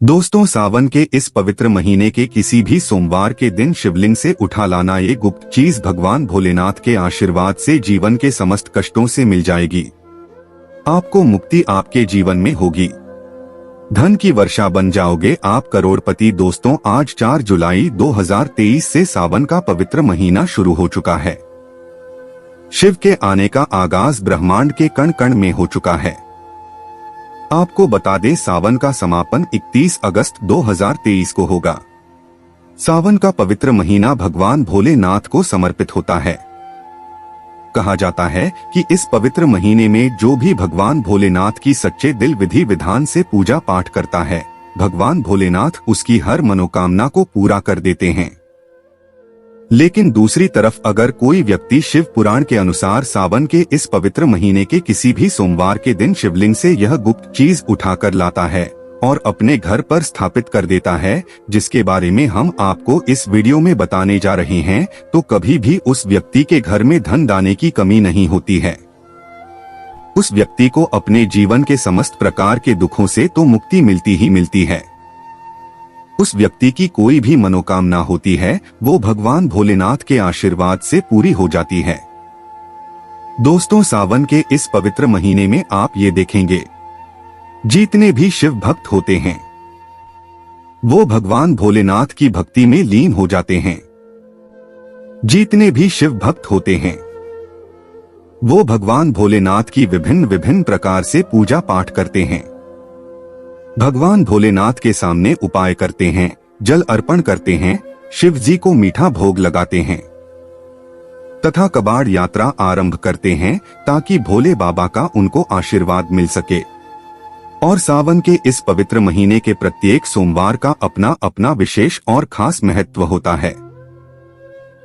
दोस्तों, सावन के इस पवित्र महीने के किसी भी सोमवार के दिन शिवलिंग से उठा लाना ये गुप्त चीज भगवान भोलेनाथ के आशीर्वाद से जीवन के समस्त कष्टों से मिल जाएगी। आपको मुक्ति आपके जीवन में होगी, धन की वर्षा बन जाओगे आप करोड़पति। दोस्तों, आज 4 जुलाई 2023 से सावन का पवित्र महीना शुरू हो चुका है। शिव के आने का आगाज ब्रह्मांड के कण कण में हो चुका है। आपको बता दें, सावन का समापन 31 अगस्त 2023 को होगा। सावन का पवित्र महीना भगवान भोलेनाथ को समर्पित होता है। कहा जाता है कि इस पवित्र महीने में जो भी भगवान भोलेनाथ की सच्चे दिल विधि विधान से पूजा पाठ करता है, भगवान भोलेनाथ उसकी हर मनोकामना को पूरा कर देते हैं। लेकिन दूसरी तरफ अगर कोई व्यक्ति शिव पुराण के अनुसार सावन के इस पवित्र महीने के किसी भी सोमवार के दिन शिवलिंग से यह गुप्त चीज उठाकर लाता है और अपने घर पर स्थापित कर देता है, जिसके बारे में हम आपको इस वीडियो में बताने जा रहे हैं, तो कभी भी उस व्यक्ति के घर में धन दाने की कमी नहीं होती है। उस व्यक्ति को अपने जीवन के समस्त प्रकार के दुखों से तो मुक्ति मिलती ही मिलती है। उस व्यक्ति की कोई भी मनोकामना होती है वो भगवान भोलेनाथ के आशीर्वाद से पूरी हो जाती है। दोस्तों, सावन के इस पवित्र महीने में आप ये देखेंगे, जितने भी शिव भक्त होते हैं वो भगवान भोलेनाथ की भक्ति में लीन हो जाते हैं। जितने भी शिव भक्त होते हैं वो भगवान भोलेनाथ की विभिन्न विभिन्न प्रकार से पूजा पाठ करते हैं। भगवान भोलेनाथ के सामने उपाय करते हैं, जल अर्पण करते हैं, शिव जी को मीठा भोग लगाते हैं तथा कबाड़ यात्रा आरंभ करते हैं ताकि भोले बाबा का उनको आशीर्वाद मिल सके। और सावन के इस पवित्र महीने के प्रत्येक सोमवार का अपना अपना विशेष और खास महत्व होता है।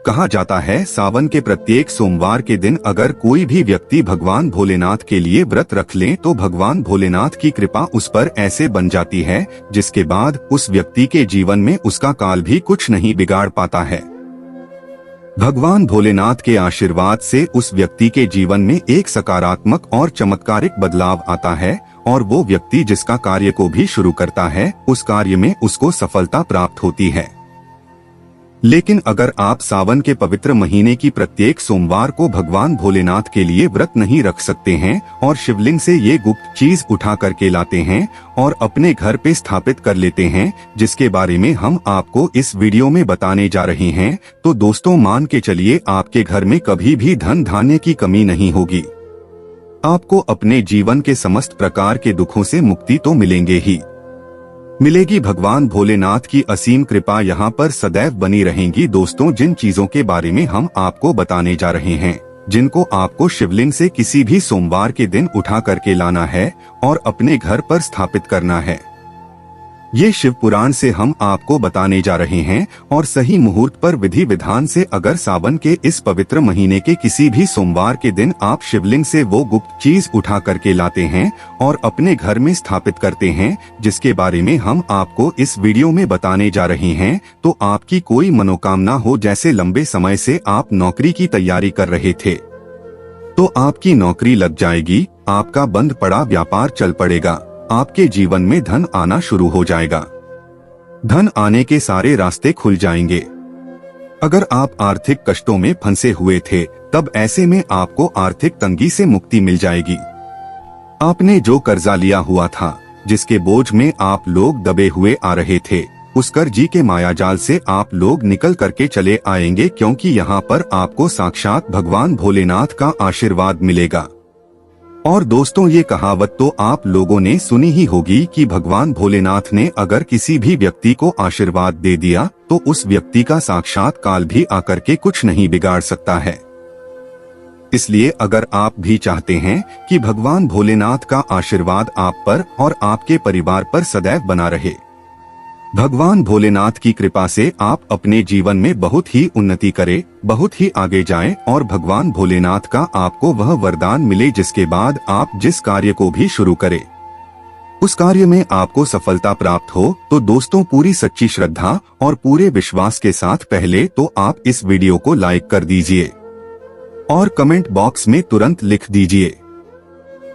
कहा जाता है, सावन के प्रत्येक सोमवार के दिन अगर कोई भी व्यक्ति भगवान भोलेनाथ के लिए व्रत रख ले तो भगवान भोलेनाथ की कृपा उस पर ऐसे बन जाती है जिसके बाद उस व्यक्ति के जीवन में उसका काल भी कुछ नहीं बिगाड़ पाता है। भगवान भोलेनाथ के आशीर्वाद से उस व्यक्ति के जीवन में एक सकारात्मक और चमत्कारिक बदलाव आता है और वो व्यक्ति जिसका कार्य को भी शुरू करता है उस कार्य में उसको सफलता प्राप्त होती है। लेकिन अगर आप सावन के पवित्र महीने की प्रत्येक सोमवार को भगवान भोलेनाथ के लिए व्रत नहीं रख सकते हैं और शिवलिंग से ये गुप्त चीज उठा करके लाते हैं और अपने घर पे स्थापित कर लेते हैं, जिसके बारे में हम आपको इस वीडियो में बताने जा रहे हैं, तो दोस्तों मान के चलिए आपके घर में कभी भी धन धान्य की कमी नहीं होगी। आपको अपने जीवन के समस्त प्रकार के दुखों से मुक्ति तो मिलेंगे ही मिलेगी। भगवान भोलेनाथ की असीम कृपा यहाँ पर सदैव बनी रहेगी। दोस्तों, जिन चीजों के बारे में हम आपको बताने जा रहे हैं, जिनको आपको शिवलिंग से किसी भी सोमवार के दिन उठा करके लाना है और अपने घर पर स्थापित करना है, ये शिव पुराण से हम आपको बताने जा रहे हैं। और सही मुहूर्त पर विधि विधान से अगर सावन के इस पवित्र महीने के किसी भी सोमवार के दिन आप शिवलिंग से वो गुप्त चीज उठा करके लाते हैं और अपने घर में स्थापित करते हैं, जिसके बारे में हम आपको इस वीडियो में बताने जा रहे हैं, तो आपकी कोई मनोकामना हो, जैसे लंबे समय से आप नौकरी की तैयारी कर रहे थे तो आपकी नौकरी लग जाएगी, आपका बंद पड़ा व्यापार चल पड़ेगा, आपके जीवन में धन आना शुरू हो जाएगा, धन आने के सारे रास्ते खुल जाएंगे। अगर आप आर्थिक कष्टों में फंसे हुए थे तब ऐसे में आपको आर्थिक तंगी से मुक्ति मिल जाएगी। आपने जो कर्जा लिया हुआ था, जिसके बोझ में आप लोग दबे हुए आ रहे थे, उस कर्जी के मायाजाल से आप लोग निकल करके चले आएंगे, क्योंकि यहाँ पर आपको साक्षात भगवान भोलेनाथ का आशीर्वाद मिलेगा। और दोस्तों, ये कहावत तो आप लोगों ने सुनी ही होगी कि भगवान भोलेनाथ ने अगर किसी भी व्यक्ति को आशीर्वाद दे दिया तो उस व्यक्ति का साक्षात काल भी आकर के कुछ नहीं बिगाड़ सकता है। इसलिए अगर आप भी चाहते हैं कि भगवान भोलेनाथ का आशीर्वाद आप पर और आपके परिवार पर सदैव बना रहे, भगवान भोलेनाथ की कृपा से आप अपने जीवन में बहुत ही उन्नति करें, बहुत ही आगे जाएं और भगवान भोलेनाथ का आपको वह वरदान मिले जिसके बाद आप जिस कार्य को भी शुरू करें उस कार्य में आपको सफलता प्राप्त हो, तो दोस्तों पूरी सच्ची श्रद्धा और पूरे विश्वास के साथ पहले तो आप इस वीडियो को लाइक कर दीजिए और कमेंट बॉक्स में तुरंत लिख दीजिए,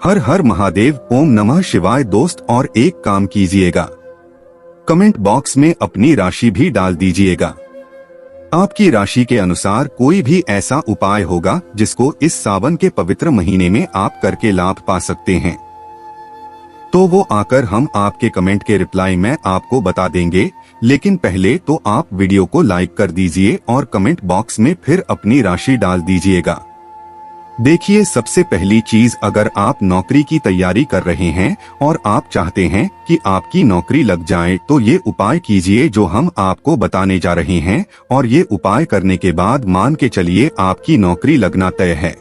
हर हर महादेव, ओम नमः शिवाय। दोस्त, और एक काम कीजिएगा, कमेंट बॉक्स में अपनी राशि भी डाल दीजिएगा। आपकी राशि के अनुसार कोई भी ऐसा उपाय होगा जिसको इस सावन के पवित्र महीने में आप करके लाभ पा सकते हैं, तो वो आकर हम आपके कमेंट के रिप्लाई में आपको बता देंगे। लेकिन पहले तो आप वीडियो को लाइक कर दीजिए और कमेंट बॉक्स में फिर अपनी राशि डाल दीजिएगा। देखिए, सबसे पहली चीज, अगर आप नौकरी की तैयारी कर रहे हैं और आप चाहते हैं कि आपकी नौकरी लग जाए, तो ये उपाय कीजिए जो हम आपको बताने जा रहे हैं, और ये उपाय करने के बाद मान के चलिए आपकी नौकरी लगना तय है।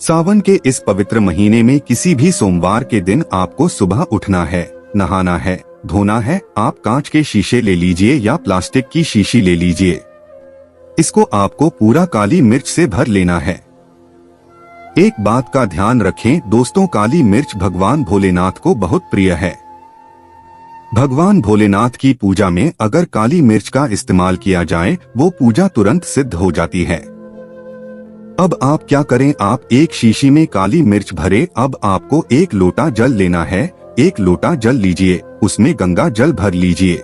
सावन के इस पवित्र महीने में किसी भी सोमवार के दिन आपको सुबह उठना है, नहाना है, धोना है। आप कांच के शीशे ले लीजिए या प्लास्टिक की शीशी ले लीजिए। इसको आपको पूरा काली मिर्च से भर लेना है। एक बात का ध्यान रखें दोस्तों, काली मिर्च भगवान भोलेनाथ को बहुत प्रिय है। भगवान भोलेनाथ की पूजा में अगर काली मिर्च का इस्तेमाल किया जाए, वो पूजा तुरंत सिद्ध हो जाती है। अब आप क्या करें, आप एक शीशी में काली मिर्च भरे। अब आपको 1 लोटा जल लेना है। 1 लोटा जल लीजिए, उसमें गंगा जल भर लीजिए।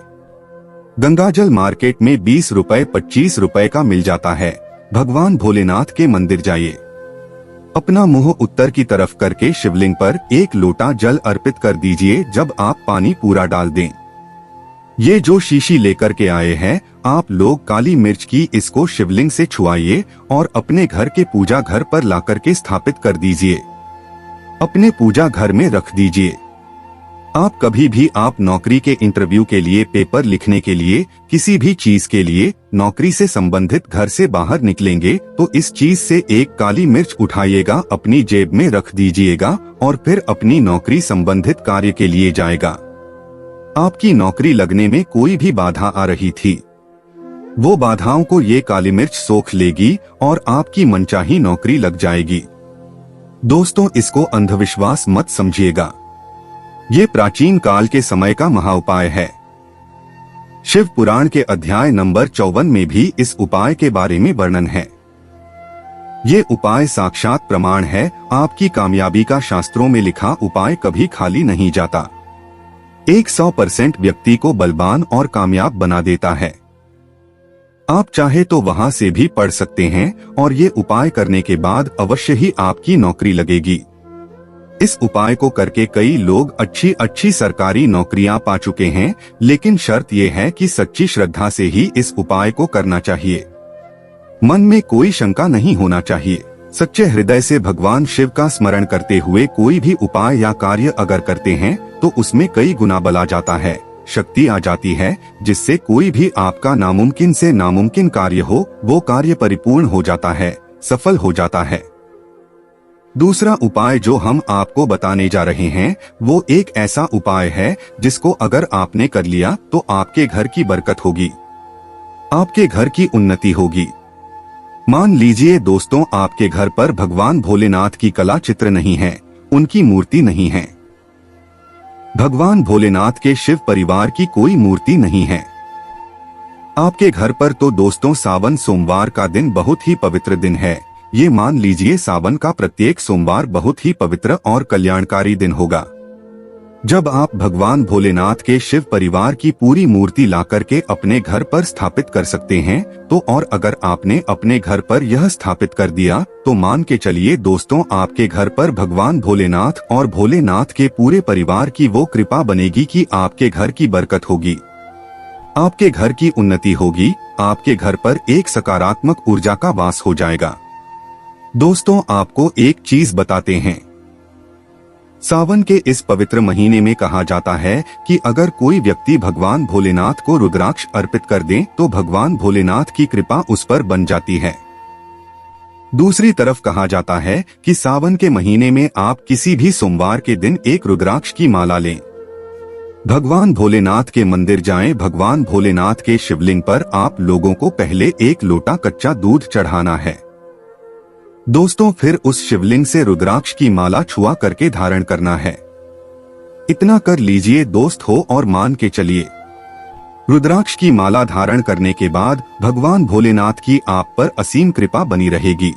गंगा जल मार्केट में 20 रुपए 25 रुपए का मिल जाता है। भगवान भोलेनाथ के मंदिर जाइए, अपना मुंह उत्तर की तरफ करके शिवलिंग पर 1 लोटा जल अर्पित कर दीजिए। जब आप पानी पूरा डाल दें, ये जो शीशी लेकर के आए हैं आप लोग काली मिर्च की, इसको शिवलिंग से छुआइए और अपने घर के पूजा घर पर लाकर के स्थापित कर दीजिए। अपने पूजा घर में रख दीजिए। आप कभी भी आप नौकरी के इंटरव्यू के लिए, पेपर लिखने के लिए, किसी भी चीज के लिए नौकरी से संबंधित घर से बाहर निकलेंगे तो इस चीज से 1 काली मिर्च उठाइएगा, अपनी जेब में रख दीजिएगा और फिर अपनी नौकरी संबंधित कार्य के लिए जाएगा। आपकी नौकरी लगने में कोई भी बाधा आ रही थी, वो बाधाओं को ये काली मिर्च सोख लेगी और आपकी मनचाही नौकरी लग जाएगी। दोस्तों, इसको अंधविश्वास मत समझिएगा, ये प्राचीन काल के समय का महाउपाय है। शिव पुराण के अध्याय नंबर 54 में भी इस उपाय के बारे में वर्णन है। ये उपाय साक्षात प्रमाण है आपकी कामयाबी का। शास्त्रों में लिखा उपाय कभी खाली नहीं जाता। 100% व्यक्ति को बलवान और कामयाब बना देता है। आप चाहे तो वहां से भी पढ़ सकते हैं और ये उपाय करने के बाद अवश्य ही आपकी नौकरी लगेगी। इस उपाय को करके कई लोग अच्छी अच्छी सरकारी नौकरियां पा चुके हैं, लेकिन शर्त यह है कि सच्ची श्रद्धा से ही इस उपाय को करना चाहिए। मन में कोई शंका नहीं होना चाहिए। सच्चे हृदय से भगवान शिव का स्मरण करते हुए कोई भी उपाय या कार्य अगर करते हैं तो उसमें कई गुना बल आ जाता है, शक्ति आ जाती है, जिससे कोई भी आपका नामुमकिन से नामुमकिन कार्य हो वो कार्य परिपूर्ण हो जाता है, सफल हो जाता है। दूसरा उपाय जो हम आपको बताने जा रहे हैं वो एक ऐसा उपाय है जिसको अगर आपने कर लिया तो आपके घर की बरकत होगी, आपके घर की उन्नति होगी। मान लीजिए दोस्तों, आपके घर पर भगवान भोलेनाथ की कला चित्र नहीं है, उनकी मूर्ति नहीं है। भगवान भोलेनाथ के शिव परिवार की कोई मूर्ति नहीं है आपके घर पर, तो दोस्तों सावन सोमवार का दिन बहुत ही पवित्र दिन है। ये मान लीजिए सावन का प्रत्येक सोमवार बहुत ही पवित्र और कल्याणकारी दिन होगा, जब आप भगवान भोलेनाथ के शिव परिवार की पूरी मूर्ति ला करके अपने घर पर स्थापित कर सकते हैं। तो और अगर आपने अपने घर पर यह स्थापित कर दिया तो मान के चलिए दोस्तों, आपके घर पर भगवान भोलेनाथ और भोलेनाथ के पूरे परिवार की वो कृपा बनेगी कि आपके घर की बरकत होगी, आपके घर की उन्नति होगी, आपके घर पर एक सकारात्मक ऊर्जा का वास हो जाएगा। दोस्तों, आपको एक चीज बताते हैं, सावन के इस पवित्र महीने में कहा जाता है कि अगर कोई व्यक्ति भगवान भोलेनाथ को रुद्राक्ष अर्पित कर दे तो भगवान भोलेनाथ की कृपा उस पर बन जाती है। दूसरी तरफ कहा जाता है कि सावन के महीने में आप किसी भी सोमवार के दिन एक रुद्राक्ष की माला लें, भगवान भोलेनाथ के मंदिर जाएं, भगवान भोलेनाथ के शिवलिंग पर आप लोगों को पहले 1 लोटा कच्चा दूध चढ़ाना है। दोस्तों, फिर उस शिवलिंग से रुद्राक्ष की माला छुआ करके धारण करना है। इतना कर लीजिए दोस्त हो और मान के चलिए, रुद्राक्ष की माला धारण करने के बाद भगवान भोलेनाथ की आप पर असीम कृपा बनी रहेगी।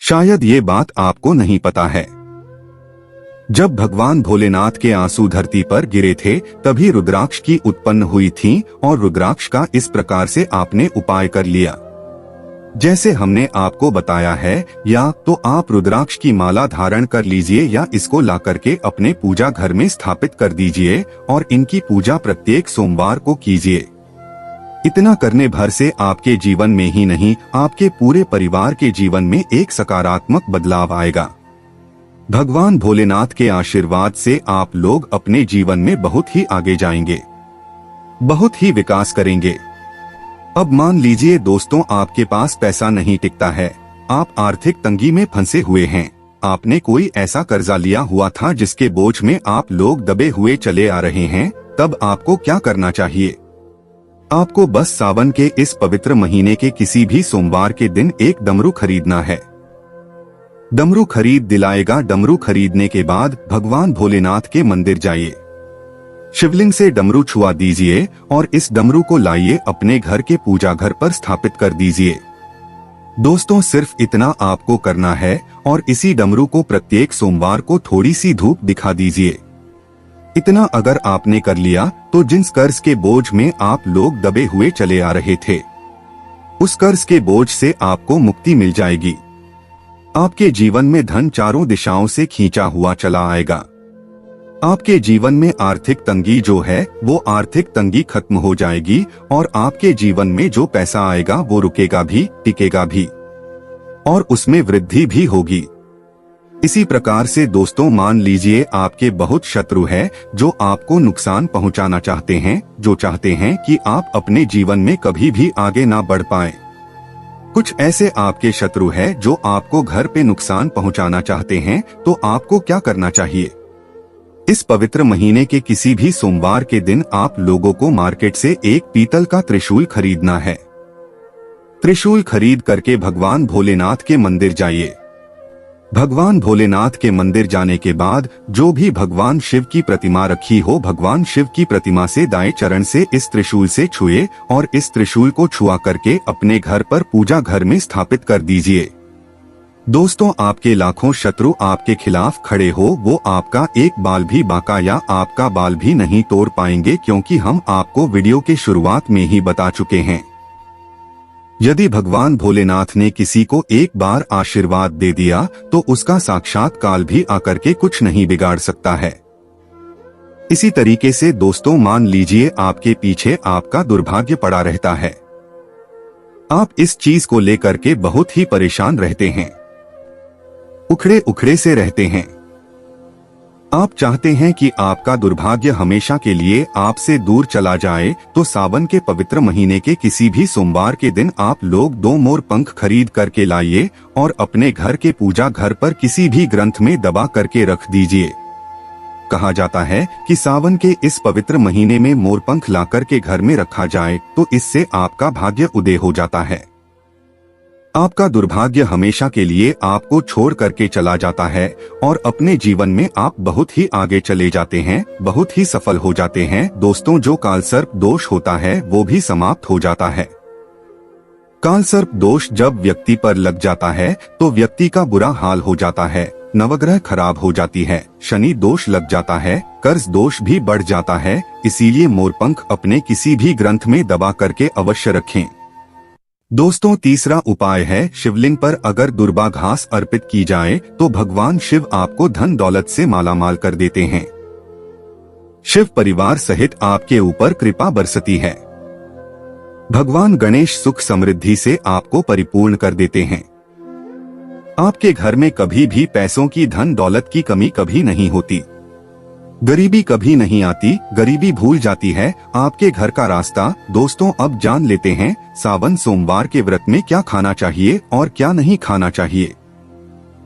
शायद ये बात आपको नहीं पता है, जब भगवान भोलेनाथ के आंसू धरती पर गिरे थे तभी रुद्राक्ष की उत्पन्न हुई थी और रुद्राक्ष का इस प्रकार से आपने उपाय कर लिया जैसे हमने आपको बताया है, या तो आप रुद्राक्ष की माला धारण कर लीजिए या इसको ला करके अपने पूजा घर में स्थापित कर दीजिए और इनकी पूजा प्रत्येक सोमवार को कीजिए। इतना करने भर से आपके जीवन में ही नहीं, आपके पूरे परिवार के जीवन में एक सकारात्मक बदलाव आएगा। भगवान भोलेनाथ के आशीर्वाद से आप लोग अपने जीवन में बहुत ही आगे जाएंगे, बहुत ही विकास करेंगे। अब मान लीजिए दोस्तों, आपके पास पैसा नहीं टिकता है, आप आर्थिक तंगी में फंसे हुए हैं, आपने कोई ऐसा कर्जा लिया हुआ था जिसके बोझ में आप लोग दबे हुए चले आ रहे हैं, तब आपको क्या करना चाहिए? आपको बस सावन के इस पवित्र महीने के किसी भी सोमवार के दिन एक डमरू खरीदना है। डमरू खरीद दिलाएगा। डमरू खरीदने के बाद भगवान भोलेनाथ के मंदिर जाइए, शिवलिंग से डमरू छुआ दीजिए और इस डमरू को लाइए अपने घर के पूजा घर पर स्थापित कर दीजिए। दोस्तों, सिर्फ इतना आपको करना है और इसी डमरू को प्रत्येक सोमवार को थोड़ी सी धूप दिखा दीजिए। इतना अगर आपने कर लिया तो जिस कर्ज के बोझ में आप लोग दबे हुए चले आ रहे थे, उस कर्ज के बोझ से आपको मुक्ति मिल जाएगी। आपके जीवन में धन चारों दिशाओं से खींचा हुआ चला आएगा। आपके जीवन में आर्थिक तंगी जो है वो आर्थिक तंगी खत्म हो जाएगी और आपके जीवन में जो पैसा आएगा वो रुकेगा भी, टिकेगा भी और उसमें वृद्धि भी होगी। इसी प्रकार से दोस्तों, मान लीजिए आपके बहुत शत्रु है जो आपको नुकसान पहुंचाना चाहते हैं, जो चाहते हैं कि आप अपने जीवन में कभी भी आगे ना बढ़ पाएं। कुछ ऐसे आपके शत्रु है जो आपको घर पे नुकसान पहुंचाना चाहते हैं, तो आपको क्या करना चाहिए? इस पवित्र महीने के किसी भी सोमवार के दिन आप लोगों को मार्केट से एक पीतल का त्रिशूल खरीदना है। त्रिशूल खरीद करके भगवान भोलेनाथ के मंदिर जाइए। भगवान भोलेनाथ के मंदिर जाने के बाद जो भी भगवान शिव की प्रतिमा रखी हो, भगवान शिव की प्रतिमा से दाएं चरण से इस त्रिशूल से छुए और इस त्रिशूल को छुआ करके अपने घर पर पूजा घर में स्थापित कर दीजिए। दोस्तों, आपके लाखों शत्रु आपके खिलाफ खड़े हो, वो आपका एक बाल भी बांका या आपका बाल भी नहीं तोड़ पाएंगे, क्योंकि हम आपको वीडियो के शुरुआत में ही बता चुके हैं। यदि भगवान भोलेनाथ ने किसी को एक बार आशीर्वाद दे दिया तो उसका साक्षात काल भी आकर के कुछ नहीं बिगाड़ सकता है। इसी तरीके से दोस्तों, मान लीजिए आपके पीछे आपका दुर्भाग्य पड़ा रहता है, आप इस चीज को लेकर के बहुत ही परेशान रहते हैं, उखड़े उखड़े से रहते हैं। आप चाहते हैं कि आपका दुर्भाग्य हमेशा के लिए आपसे दूर चला जाए, तो सावन के पवित्र महीने के किसी भी सोमवार के दिन आप लोग 2 मोर पंख खरीद करके लाइए और अपने घर के पूजा घर पर किसी भी ग्रंथ में दबा करके रख दीजिए। कहा जाता है कि सावन के इस पवित्र महीने में मोर पंख ला करके घर में रखा जाए तो इससे आपका भाग्य उदय हो जाता है। आपका दुर्भाग्य हमेशा के लिए आपको छोड़ करके चला जाता है और अपने जीवन में आप बहुत ही आगे चले जाते हैं, बहुत ही सफल हो जाते हैं। दोस्तों, जो कालसर्प दोष होता है वो भी समाप्त हो जाता है। कालसर्प दोष जब व्यक्ति पर लग जाता है तो व्यक्ति का बुरा हाल हो जाता है, नवग्रह खराब हो जाती है, शनि दोष लग जाता है, कर्ज दोष भी बढ़ जाता है। इसीलिए मोरपंख अपने किसी भी ग्रंथ में दबा करके अवश्य रखें। दोस्तों, तीसरा उपाय है, शिवलिंग पर अगर दुर्बा घास अर्पित की जाए तो भगवान शिव आपको धन दौलत से मालामाल कर देते हैं। शिव परिवार सहित आपके ऊपर कृपा बरसती है। भगवान गणेश सुख समृद्धि से आपको परिपूर्ण कर देते हैं। आपके घर में कभी भी पैसों की, धन दौलत की कमी कभी नहीं होती, गरीबी कभी नहीं आती, गरीबी भूल जाती है आपके घर का रास्ता। दोस्तों, अब जान लेते हैं सावन सोमवार के व्रत में क्या खाना चाहिए और क्या नहीं खाना चाहिए।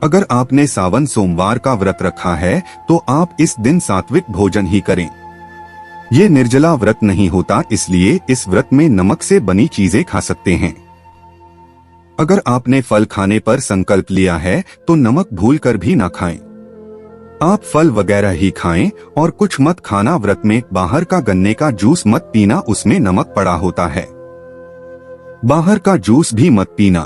अगर आपने सावन सोमवार का व्रत रखा है तो आप इस दिन सात्विक भोजन ही करें। ये निर्जला व्रत नहीं होता, इसलिए इस व्रत में नमक से बनी चीजें खा सकते हैं। अगर आपने फल खाने पर संकल्प लिया है तो नमक भूलकर भी ना खाएं। आप फल वगैरह ही खाएं और कुछ मत खाना। व्रत में बाहर का गन्ने का जूस मत पीना, उसमें नमक पड़ा होता है। बाहर का जूस भी मत पीना,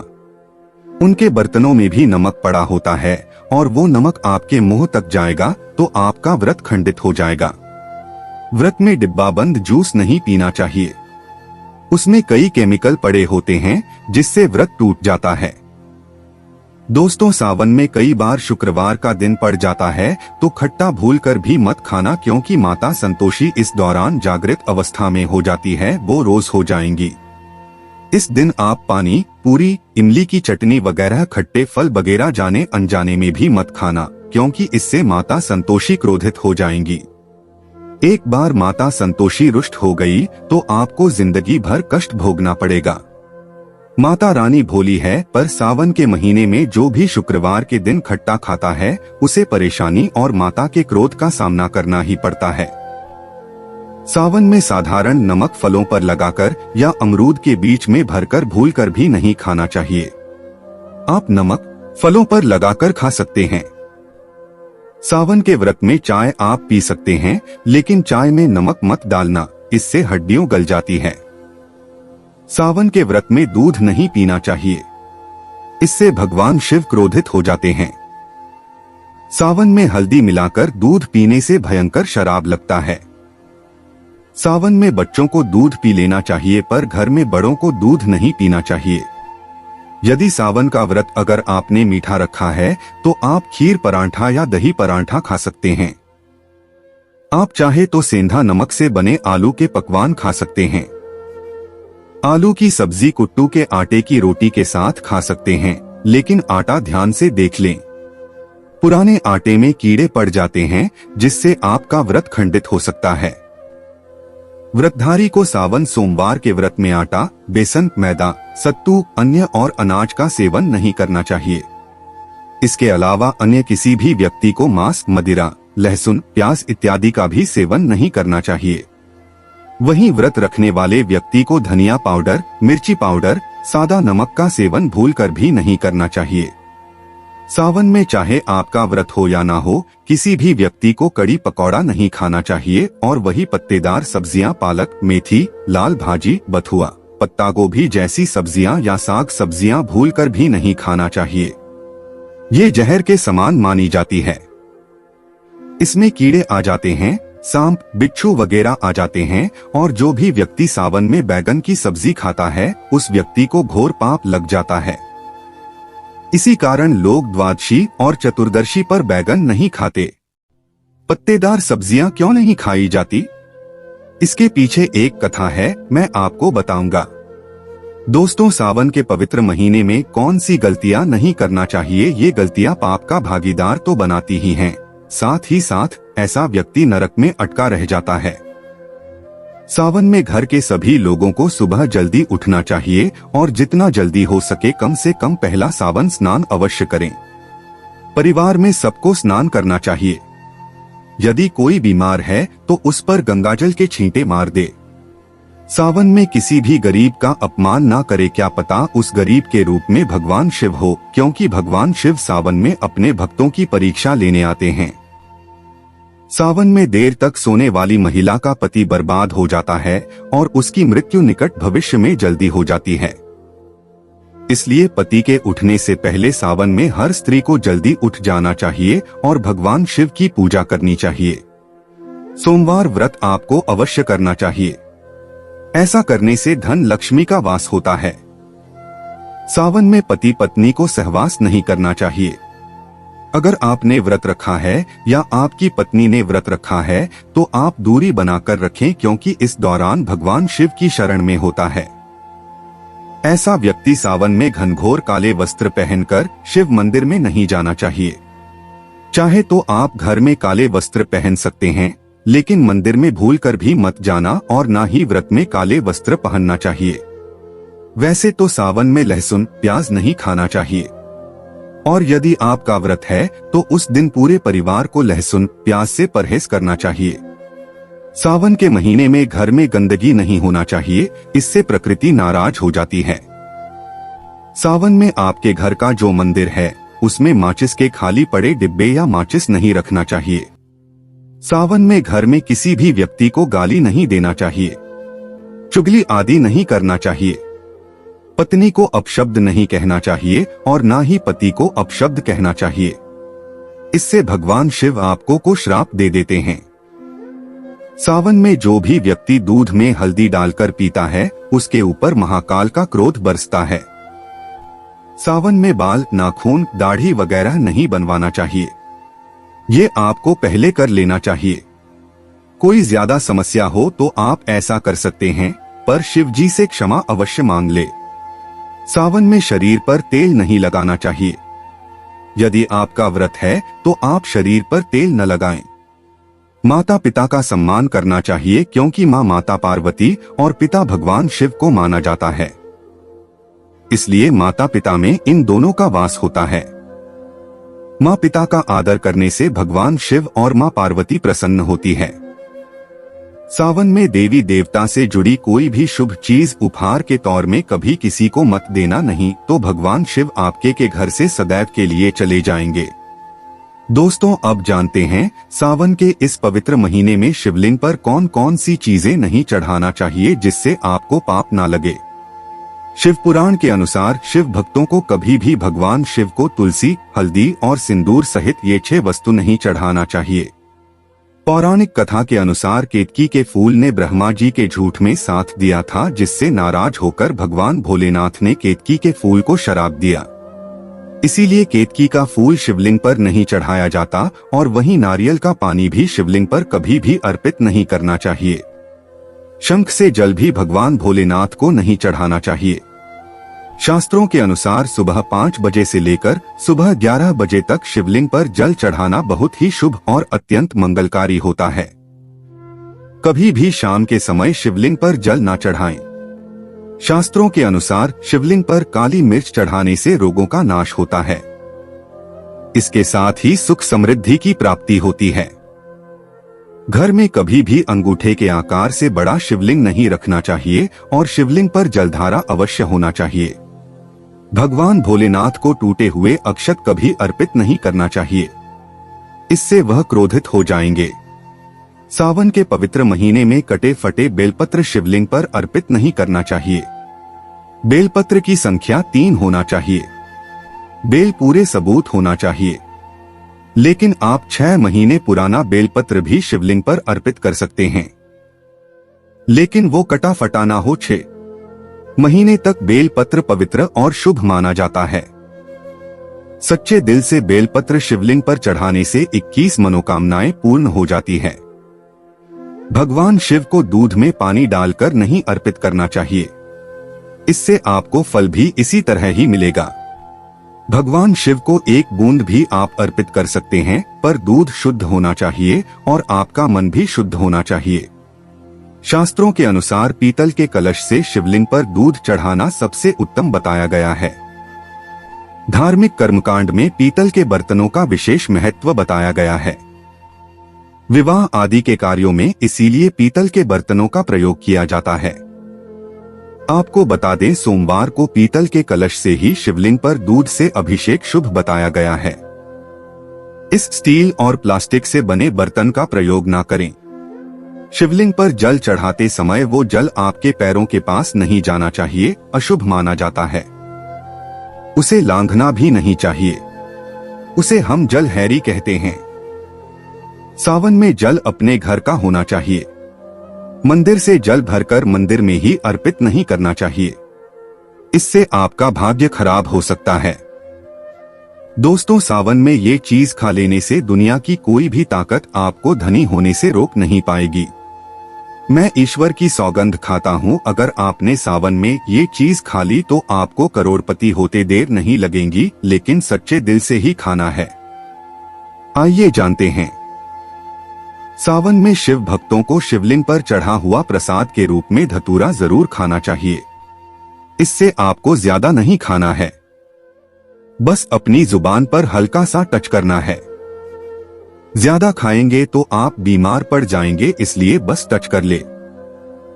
उनके बर्तनों में भी नमक पड़ा होता है और वो नमक आपके मुंह तक जाएगा तो आपका व्रत खंडित हो जाएगा। व्रत में डिब्बाबंद जूस नहीं पीना चाहिए, उसमें कई केमिकल पड़े होते हैं जिससे व्रत टूट जाता है। दोस्तों, सावन में कई बार शुक्रवार का दिन पड़ जाता है तो खट्टा भूलकर भी मत खाना, क्योंकि माता संतोषी इस दौरान जागृत अवस्था में हो जाती है, वो रोज हो जाएंगी। इस दिन आप पानी, पूरी, इमली की चटनी वगैरह खट्टे फल वगैरह जाने अनजाने में भी मत खाना, क्योंकि इससे माता संतोषी क्रोधित हो जाएंगी। एक बार माता संतोषी रुष्ट हो गई तो आपको जिंदगी भर कष्ट भोगना पड़ेगा। माता रानी भोली है, पर सावन के महीने में जो भी शुक्रवार के दिन खट्टा खाता है उसे परेशानी और माता के क्रोध का सामना करना ही पड़ता है। सावन में साधारण नमक फलों पर लगाकर या अमरूद के बीच में भरकर भूलकर भी नहीं खाना चाहिए। आप नमक फलों पर लगाकर खा सकते हैं। सावन के व्रत में चाय आप पी सकते हैं, लेकिन चाय में नमक मत डालना, इससे हड्डियां गल जाती है। सावन के व्रत में दूध नहीं पीना चाहिए, इससे भगवान शिव क्रोधित हो जाते हैं। सावन में हल्दी मिलाकर दूध पीने से भयंकर शराब लगता है। सावन में बच्चों को दूध पी लेना चाहिए, पर घर में बड़ों को दूध नहीं पीना चाहिए। यदि सावन का व्रत अगर आपने मीठा रखा है तो आप खीर परांठा या दही परांठा खा सकते हैं। आप चाहे तो सेंधा नमक से बने आलू के पकवान खा सकते हैं। आलू की सब्जी कुट्टू के आटे की रोटी के साथ खा सकते हैं, लेकिन आटा ध्यान से देख लें, पुराने आटे में कीड़े पड़ जाते हैं जिससे आपका व्रत खंडित हो सकता है। व्रतधारी को सावन सोमवार के व्रत में आटा, बेसन, मैदा, सत्तू, अन्य और अनाज का सेवन नहीं करना चाहिए। इसके अलावा अन्य किसी भी व्यक्ति को मांस, मदिरा, लहसुन, प्याज इत्यादि का भी सेवन नहीं करना चाहिए। वहीं व्रत रखने वाले व्यक्ति को धनिया पाउडर, मिर्ची पाउडर, सादा नमक का सेवन भूलकर भी नहीं करना चाहिए। सावन में चाहे आपका व्रत हो या ना हो, किसी भी व्यक्ति को कड़ी पकौड़ा नहीं खाना चाहिए, और वही पत्तेदार सब्जियां पालक, मेथी, लाल भाजी, बथुआ, पत्ता गोभी जैसी सब्जियां या साग सब्जियां भूलकर भी नहीं खाना चाहिए। ये जहर के समान मानी जाती है। इसमें कीड़े आ जाते हैं, सांप, बिच्छू वगैरह आ जाते हैं, और जो भी व्यक्ति सावन में बैगन की सब्जी खाता है उस व्यक्ति को घोर पाप लग जाता है। इसी कारण लोग द्वादशी और चतुर्दशी पर बैगन नहीं खाते। पत्तेदार सब्जियां क्यों नहीं खाई जाती? इसके पीछे एक कथा है, मैं आपको बताऊंगा। दोस्तों, सावन के पवित्र महीने में कौन सी गलतियां नहीं करना चाहिए? ये गलतियां पाप का भागीदार तो बनाती ही हैं, साथ ही साथ ऐसा व्यक्ति नरक में अटका रह जाता है। सावन में घर के सभी लोगों को सुबह जल्दी उठना चाहिए और जितना जल्दी हो सके कम से कम पहला सावन स्नान अवश्य करें। परिवार में सबको स्नान करना चाहिए। यदि कोई बीमार है तो उस पर गंगाजल के छींटे मार दे। सावन में किसी भी गरीब का अपमान ना करे, क्या पता उस गरीब के रूप में भगवान शिव हो, क्योंकि भगवान शिव सावन में अपने भक्तों की परीक्षा लेने आते हैं। सावन में देर तक सोने वाली महिला का पति बर्बाद हो जाता है और उसकी मृत्यु निकट भविष्य में जल्दी हो जाती है। इसलिए पति के उठने से पहले सावन में हर स्त्री को जल्दी उठ जाना चाहिए और भगवान शिव की पूजा करनी चाहिए। सोमवार व्रत आपको अवश्य करना चाहिए। ऐसा करने से धन लक्ष्मी का वास होता है। सावन में पति पत्नी को सहवास नहीं करना चाहिए। अगर आपने व्रत रखा है या आपकी पत्नी ने व्रत रखा है तो आप दूरी बनाकर रखें, क्योंकि इस दौरान भगवान शिव की शरण में होता है। ऐसा व्यक्ति सावन में घनघोर काले वस्त्र पहनकर शिव मंदिर में नहीं जाना चाहिए। चाहे तो आप घर में काले वस्त्र पहन सकते हैं, लेकिन मंदिर में भूलकर भी मत जाना और ना ही व्रत में काले वस्त्र पहनना चाहिए। वैसे तो सावन में लहसुन, प्याज नहीं खाना चाहिए, और यदि आपका व्रत है तो उस दिन पूरे परिवार को लहसुन, प्याज से परहेज करना चाहिए। सावन के महीने में घर में गंदगी नहीं होना चाहिए, इससे प्रकृति नाराज हो जाती है। सावन में आपके घर का जो मंदिर है उसमें माचिस के खाली पड़े डिब्बे या माचिस नहीं रखना चाहिए। सावन में घर में किसी भी व्यक्ति को गाली नहीं देना चाहिए, चुगली आदि नहीं करना चाहिए। पत्नी को अपशब्द नहीं कहना चाहिए और ना ही पति को अपशब्द कहना चाहिए। इससे भगवान शिव आपको को श्राप दे देते हैं। सावन में जो भी व्यक्ति दूध में हल्दी डालकर पीता है उसके ऊपर महाकाल का क्रोध बरसता है। सावन में बाल, नाखून, दाढ़ी वगैरह नहीं बनवाना चाहिए। ये आपको पहले कर लेना चाहिए। कोई ज्यादा समस्या हो तो आप ऐसा कर सकते हैं, पर शिव जी से क्षमा अवश्य मांग ले। सावन में शरीर पर तेल नहीं लगाना चाहिए। यदि आपका व्रत है तो आप शरीर पर तेल न लगाएं। माता पिता का सम्मान करना चाहिए क्योंकि माँ माता पार्वती और पिता भगवान शिव को माना जाता है, इसलिए माता पिता में इन दोनों का वास होता है। माँ पिता का आदर करने से भगवान शिव और माँ पार्वती प्रसन्न होती है। सावन में देवी देवता से जुड़ी कोई भी शुभ चीज उपहार के तौर में कभी किसी को मत देना, नहीं तो भगवान शिव आपके के घर से सदैव के लिए चले जाएंगे। दोस्तों, अब जानते हैं सावन के इस पवित्र महीने में शिवलिंग पर कौन कौन सी चीजें नहीं चढ़ाना चाहिए जिससे आपको पाप ना लगे। शिव पुराण के अनुसार शिव भक्तों को कभी भी भगवान शिव को तुलसी, हल्दी और सिंदूर सहित ये 6 वस्तु नहीं चढ़ाना चाहिए। पौराणिक कथा के अनुसार केतकी के फूल ने ब्रह्मा जी के झूठ में साथ दिया था, जिससे नाराज होकर भगवान भोलेनाथ ने केतकी के फूल को शराप दिया। इसीलिए केतकी का फूल शिवलिंग पर नहीं चढ़ाया जाता और वहीं नारियल का पानी भी शिवलिंग पर कभी भी अर्पित नहीं करना चाहिए। शंख से जल भी भगवान भोलेनाथ को नहीं चढ़ाना चाहिए। शास्त्रों के अनुसार सुबह 5 बजे से लेकर सुबह 11 बजे तक शिवलिंग पर जल चढ़ाना बहुत ही शुभ और अत्यंत मंगलकारी होता है। कभी भी शाम के समय शिवलिंग पर जल न चढ़ाएं। शास्त्रों के अनुसार शिवलिंग पर काली मिर्च चढ़ाने से रोगों का नाश होता है। इसके साथ ही सुख समृद्धि की प्राप्ति होती है। घर में कभी भी अंगूठे के आकार से बड़ा शिवलिंग नहीं रखना चाहिए और शिवलिंग पर जलधारा अवश्य होना चाहिए। भगवान भोलेनाथ को टूटे हुए अक्षत कभी अर्पित नहीं करना चाहिए, इससे वह क्रोधित हो जाएंगे। सावन के पवित्र महीने में कटे फटे बेलपत्र शिवलिंग पर अर्पित नहीं करना चाहिए। बेलपत्र की संख्या 3 होना चाहिए। बेल पूरे सबूत होना चाहिए, लेकिन आप 6 महीने पुराना बेलपत्र भी शिवलिंग पर अर्पित कर सकते हैं, लेकिन वो कटा फटा ना हो। 6 महीने तक बेलपत्र पवित्र और शुभ माना जाता है। सच्चे दिल से बेलपत्र शिवलिंग पर चढ़ाने से 21 मनोकामनाएं पूर्ण हो जाती है। भगवान शिव को दूध में पानी डालकर नहीं अर्पित करना चाहिए, इससे आपको फल भी इसी तरह ही मिलेगा। भगवान शिव को 1 बूंद भी आप अर्पित कर सकते हैं, पर दूध शुद्ध होना चाहिए और आपका मन भी शुद्ध होना चाहिए। शास्त्रों के अनुसार पीतल के कलश से शिवलिंग पर दूध चढ़ाना सबसे उत्तम बताया गया है। धार्मिक कर्मकांड में पीतल के बर्तनों का विशेष महत्व बताया गया है। विवाह आदि के कार्यों में इसीलिए पीतल के बर्तनों का प्रयोग किया जाता है। आपको बता दें, सोमवार को पीतल के कलश से ही शिवलिंग पर दूध से अभिषेक शुभ बताया गया है। इस स्टील और प्लास्टिक से बने बर्तन का प्रयोग ना करें। शिवलिंग पर जल चढ़ाते समय वो जल आपके पैरों के पास नहीं जाना चाहिए, अशुभ माना जाता है। उसे लांघना भी नहीं चाहिए, उसे हम जल हैरी कहते हैं। सावन में जल अपने घर का होना चाहिए। मंदिर से जल भरकर मंदिर में ही अर्पित नहीं करना चाहिए, इससे आपका भाग्य खराब हो सकता है। दोस्तों, सावन में ये चीज खा लेने से दुनिया की कोई भी ताकत आपको धनी होने से रोक नहीं पाएगी। मैं ईश्वर की सौगंध खाता हूँ, अगर आपने सावन में ये चीज खा ली तो आपको करोड़पति होते देर नहीं लगेगी, लेकिन सच्चे दिल से ही खाना है। आइए जानते हैं। सावन में शिव भक्तों को शिवलिंग पर चढ़ा हुआ प्रसाद के रूप में धतूरा जरूर खाना चाहिए। इससे आपको ज्यादा नहीं खाना है, बस अपनी जुबान पर हल्का सा टच करना है। ज्यादा खाएंगे तो आप बीमार पड़ जाएंगे, इसलिए बस टच कर ले।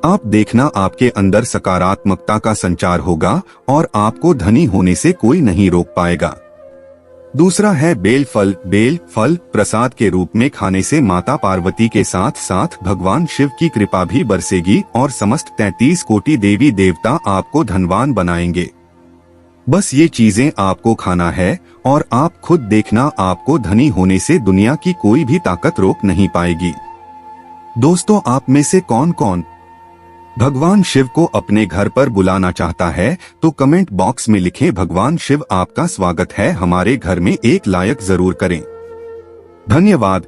आप देखना, आपके अंदर सकारात्मकता का संचार होगा और आपको धनी होने से कोई नहीं रोक पाएगा। दूसरा है बेल फल। बेल फल प्रसाद के रूप में खाने से माता पार्वती के साथ साथ भगवान शिव की कृपा भी बरसेगी और समस्त 33 कोटि देवी देवता आपको धनवान बनाएंगे। बस ये चीजें आपको खाना है और आप खुद देखना, आपको धनी होने से दुनिया की कोई भी ताकत रोक नहीं पाएगी। दोस्तों, आप में से कौन कौन भगवान शिव को अपने घर पर बुलाना चाहता है तो कमेंट बॉक्स में लिखें, भगवान शिव आपका स्वागत है, हमारे घर में एक लायक जरूर करें। धन्यवाद।